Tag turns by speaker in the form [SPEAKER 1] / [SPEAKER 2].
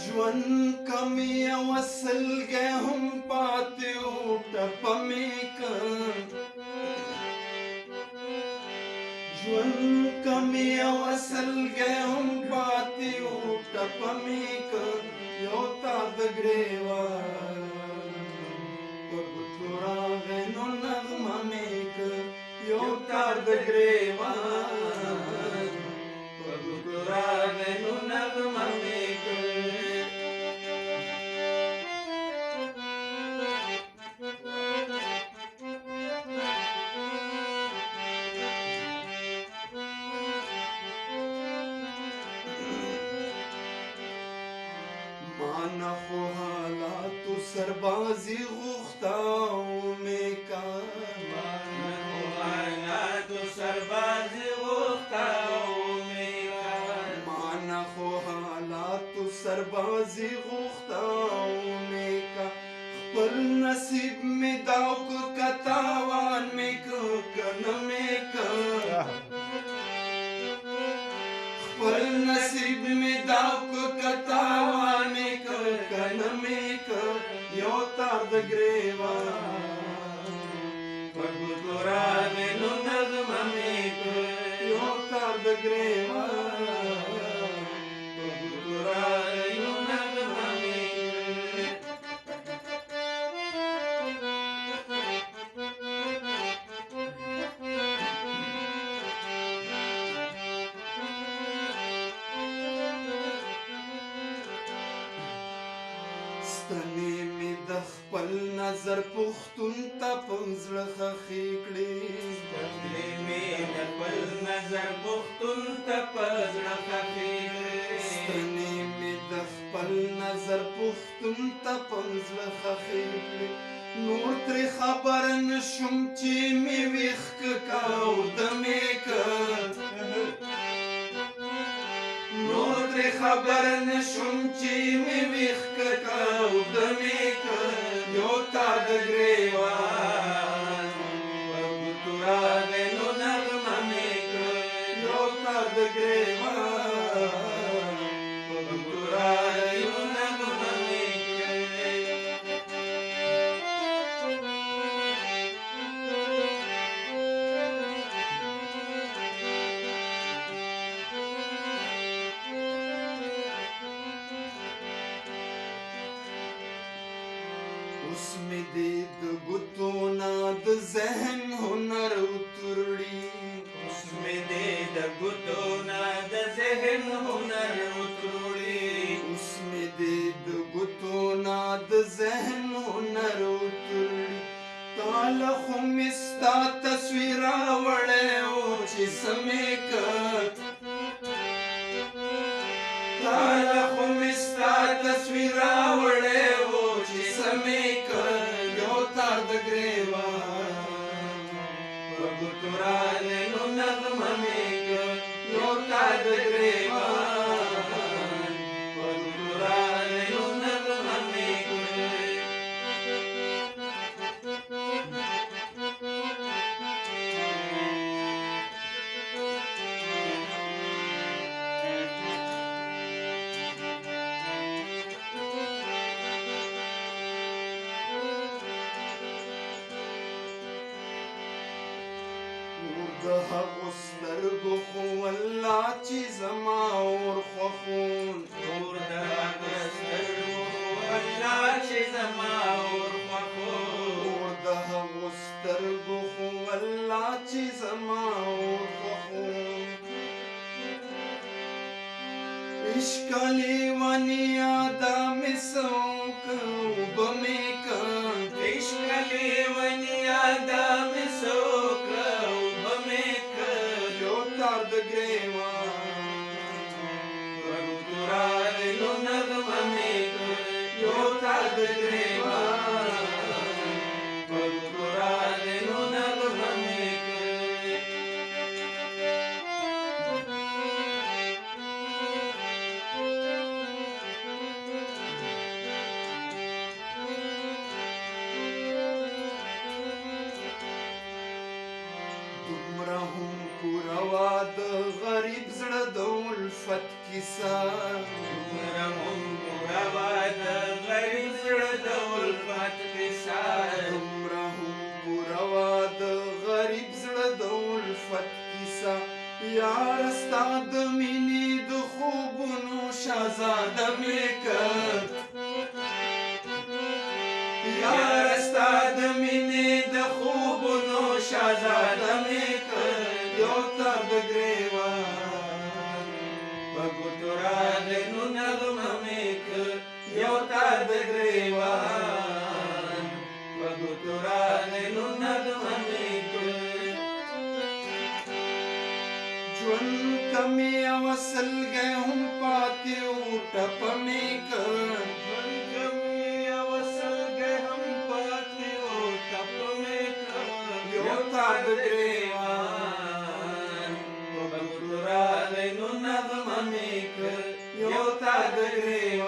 [SPEAKER 1] ژوند کمی او سلګی هم پاتې و ټپه مې کړ ژوند کمی او سلګی هم پاتې و ټپه مې کړ یو تار د ګریوان په ګوتو راغی نو نغمه مې کړ یو تار د ګریوان په ګوتو راغی نو نغمه مې کړ مانا خو حالاتو سربازی غوښتاو مې کا
[SPEAKER 2] مانا خو حالاتو سربازی غوښتاو مې کا
[SPEAKER 1] مانا خو حالاتو سربازی غوښتاو مې کا خپل نصیب مې داو کو کتاوان مې کو کنه مې کا خپل نصیب مې داو کو کتاوان مې کو کنه مې کو یو تار د ګریوان
[SPEAKER 2] په ګوتو راغی نو نغمه مې کړ
[SPEAKER 1] یو تار د ګریوان
[SPEAKER 2] په ګوتو راغی نو نغمه مې کړ
[SPEAKER 1] ستنې مې د خپل نظر پښتون ته په زړه خښې کړې
[SPEAKER 2] ستنې مې د خپل نظر پښتون ته په زړه خښې کړې
[SPEAKER 1] ستنې مې د خپل نظر پښتون ته په زړه خښې کړې نور ترې خبر نشم چې مې ویښ کاو د مې کړ نور ترې خبر نشم چې مې ویښ کاو د مې کړ یو تار د ګریوان
[SPEAKER 2] په ګوتو راغی نو نغمه مې کړ
[SPEAKER 1] یو تار د ګریوان
[SPEAKER 2] په ګوتو راغی نو نغمه مې کړ
[SPEAKER 1] اوس مې دې د ګوتو نه د ذهن هنر وترړي
[SPEAKER 2] اوس مې دې د ګوتو نه د ذهن هنر وتروړي
[SPEAKER 1] اوس مې دې د ګوتو نه د ذهن هنر وترړي تاله خو مې ستا تصویر راوړی و چې څه مې کړ تاله خو مې ستا تصویر راوړی و چې څه مې کړ یو تار د ګریوان
[SPEAKER 2] په ګوتو راغی نو نغمه مې کړ
[SPEAKER 1] یو تار د ګریوان
[SPEAKER 2] په ګوتو راغی نو نغمه مې کړ
[SPEAKER 1] نور د هغو سترګو خو الله چې زما اور خوښون
[SPEAKER 2] نور د هغه سترګو الله چې زما اور خوښون
[SPEAKER 1] نور د هغو سترګو خو الله چې زما اور خوښون عشق لیوانی یادا مې څوک اوبه مې کړ
[SPEAKER 2] عشق لیونی یادا مې څوکړه اوبه مې کړ
[SPEAKER 1] یو تار د ګریوان
[SPEAKER 2] په ګوتو راغی نو نغمه مې کړ
[SPEAKER 1] یو تار د ګریوان
[SPEAKER 2] په ګوتو راغی نو نغمه مې کړ
[SPEAKER 1] دومره هم پوره وه د غریب زړه د الفت کیسه
[SPEAKER 2] دومره هم پوره روا د غریب زړه د الفت کیسه
[SPEAKER 1] دومره هم پوروا د غریب زړه د الفت کیسه یار ستا د مینې د خوبونو شهزاده مې کړ یار ستا د مینې د خوبونو شهزاده مې کړ یو تر د ګریوان
[SPEAKER 2] په ګوتو راغی نو نغمه مې کړ یو تار د ګریوان په ګوتو راغی نو نغمه مې کړ
[SPEAKER 1] ژوند کمې او سلګۍ هم پاتې و ټپه مې کړ
[SPEAKER 2] ژوند کمې او سلګۍ هم پاتې و ټپه مې کړ
[SPEAKER 1] یو تار د
[SPEAKER 2] ګریوان په ګوتو راغی نو نغمه مې کړ یو تار د ګریوان